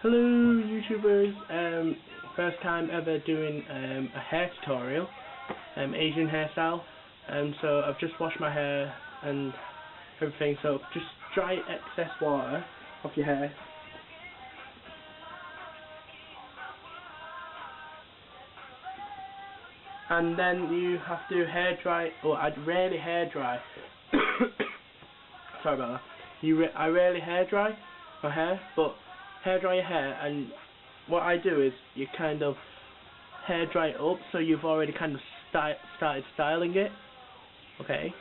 Hello YouTubers, first time ever doing a hair tutorial, Asian hairstyle, so I've just washed my hair and everything, so just dry excess water off your hair. And then you have to hair dry, or I rarely hair dry, sorry about that, I rarely hair dry my hair, but hair dry your hair, and what I do is you kind of hair dry it up so you've already kind of started styling it. Okay,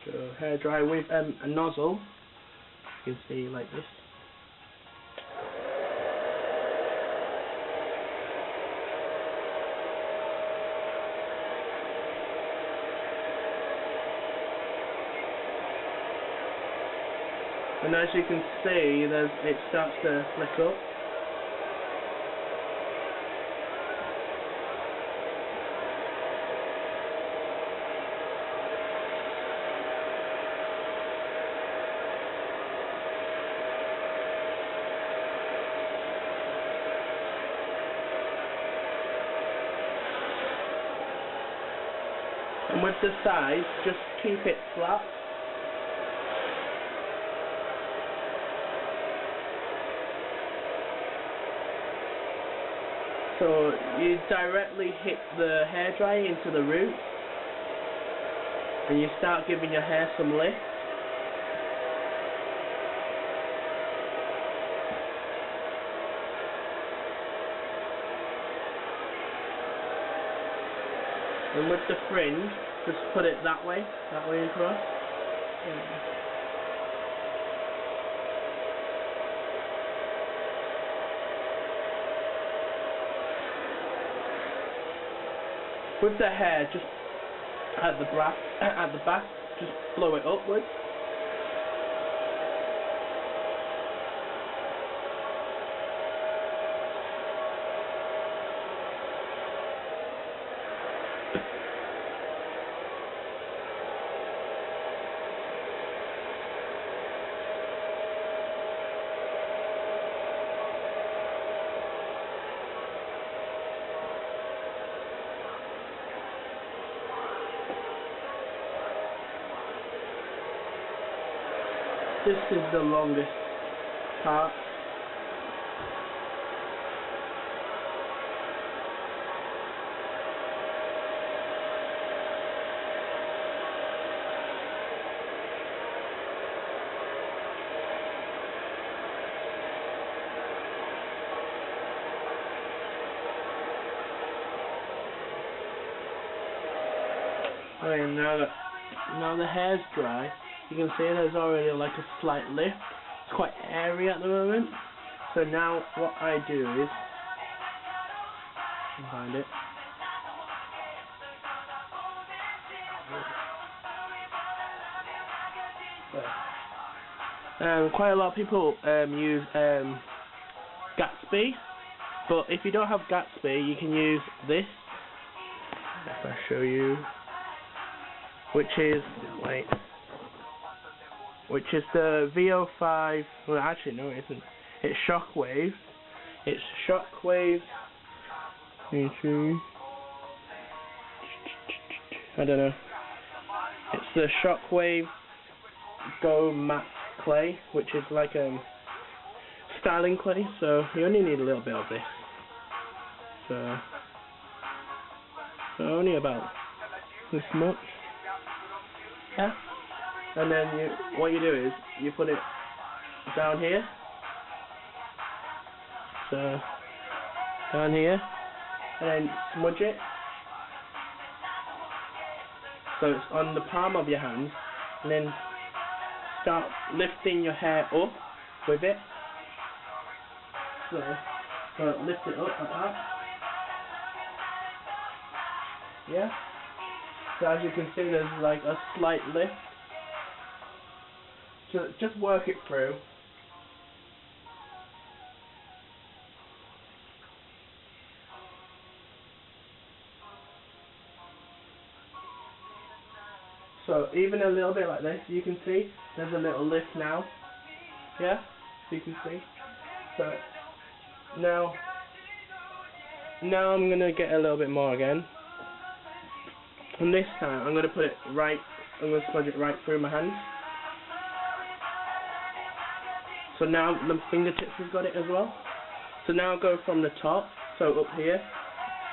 so hair dry with a nozzle, you can see like this. And as you can see, it starts to flick up. And with the sides, just keep it flat. So you directly hit the hairdryer into the root, and you start giving your hair some lift. And with the fringe, just put it that way across. Yeah. With the hair, just at the back, just blow it upwards. This is the longest part. Okay, now the hair's dry. You can see there's already like a slight lift. It's quite airy at the moment. So now what I do is, find it. Quite a lot of people use Gatsby, but if you don't have Gatsby, you can use this. If I show you, which is the VO5, well actually no it isn't, it's Shockwave. It's Shockwave, I don't know, it's the Shockwave Go Matte Clay, which is like styling clay, so you only need a little bit of this, so only about this much, yeah. And then what you do is you put it down here, so down here, and then smudge it so it's on the palm of your hand, and then start lifting your hair up with it. So lift it up like that. Yeah. So as you can see, there's like a slight lift. So just work it through. So even a little bit like this, you can see there's a little lift now. Yeah? so you can see. So now I'm gonna get a little bit more again, and this time I'm gonna put it right. I'm gonna smudge it right through my hands. So now the fingertips have got it as well. So now I'll go from the top, so up here.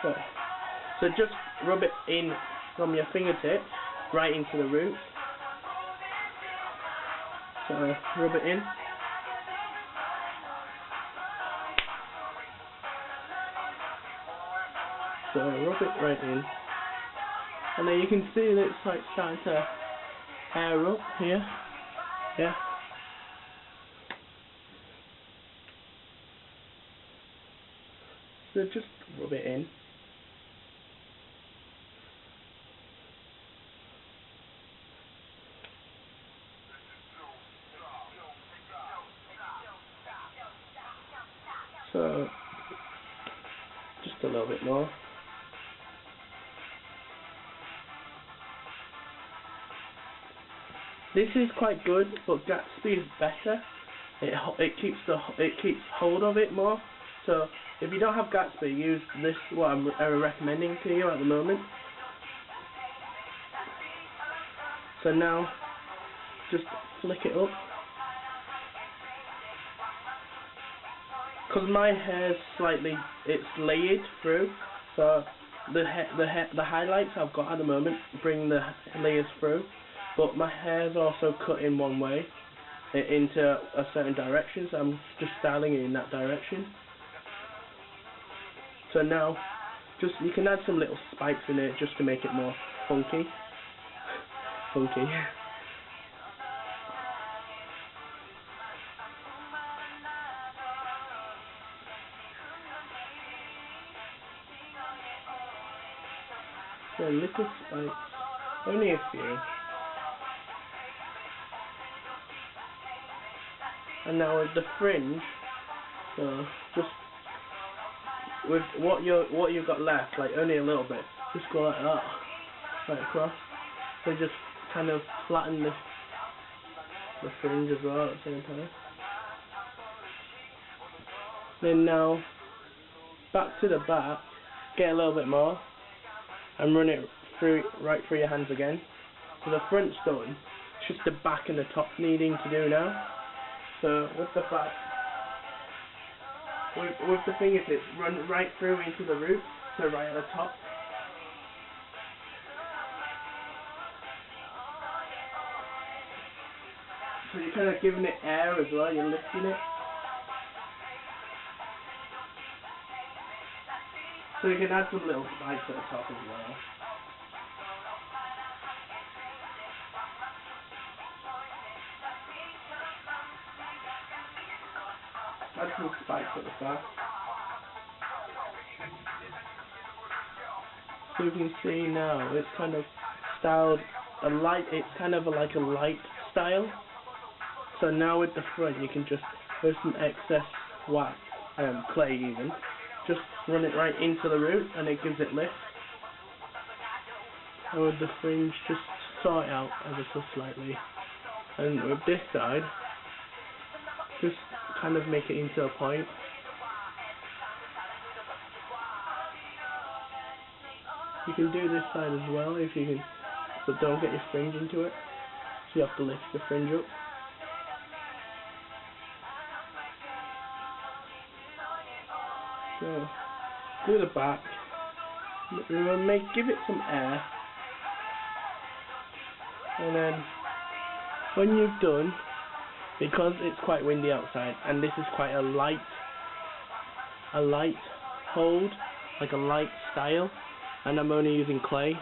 So just rub it in from your fingertips right into the root. So rub it in. So rub it right in. And then you can see that it's like starting to hair up here. Yeah. So just rub it in. So just a little bit more. This is quite good, but Gatsby is better. It keeps hold of it more. So if you don't have Gatsby, use this, what I'm recommending to you at the moment. So now just flick it up. Because my hair's it's layered through, so the highlights I've got at the moment bring the layers through, but my hair's also cut in one way, into a certain direction, so I'm just styling it in that direction. So now, you can add some little spikes in it just to make it more funky. So little spikes, only a few. And now with the fringe, so just with what you've got left, like only a little bit, just go like that, right across. So just kind of flatten the fringe as well at the same time. Then now back to the back, get a little bit more, and run it right through your hands again. So the front's done. It's just the back and the top needing to do now. So with the back, with the fingertips, run right through into the root, so right at the top. So you're kind of giving it air as well, you're lifting it. So you can add some little spikes at the top as well. Add some spikes at the back. So you can see now it's kind of styled it's kind of like a light style. So now with the front you can just, with some excess wax, clay even, just run it right into the root and it gives it lift. And with the fringe just sort it out ever so slightly. And with this side, just kind of make it into a point. You can do this side as well if you can, but don't get your fringe into it. So you have to lift the fringe up. So do the back. Give it some air, and then when you've done, because it's quite windy outside, and this is quite a light hold, like a light style, and I'm only using clay,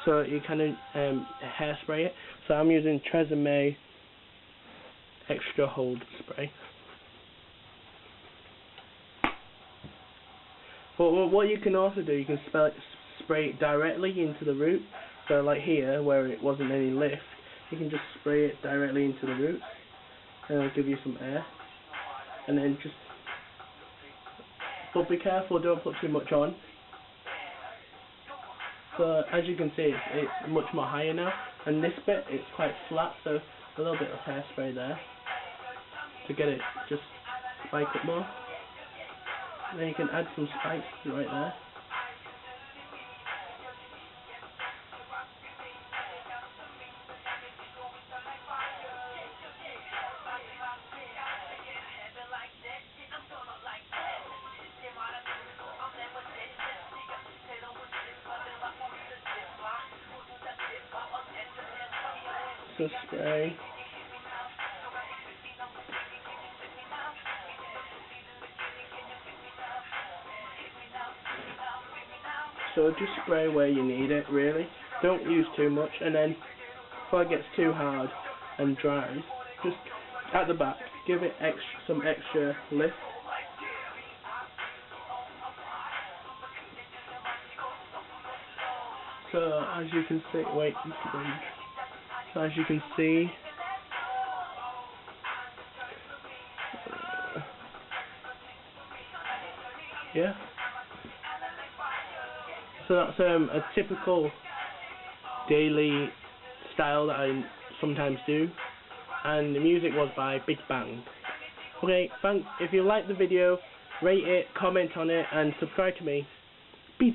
so you kind of hairspray it. So I'm using Tresemme extra hold spray. But what you can also do, you can spray it directly into the root. So like here, where it wasn't any lift, you can just spray it directly into the roots, and it'll give you some air. And then but be careful, don't put too much on. So as you can see, it's much more higher now, and this bit it's quite flat, so a little bit of hairspray there. to get it just spike up more. Then you can add some spikes right there. So spray. So just spray where you need it, really. Don't use too much, and then before it gets too hard and dry, just at the back, give it some extra lift. So as you can see, so as you can see, yeah. So that's a typical daily style that I sometimes do, and the music was by Big Bang. Okay, thanks. If you liked the video, rate it, comment on it, and subscribe to me. Peace.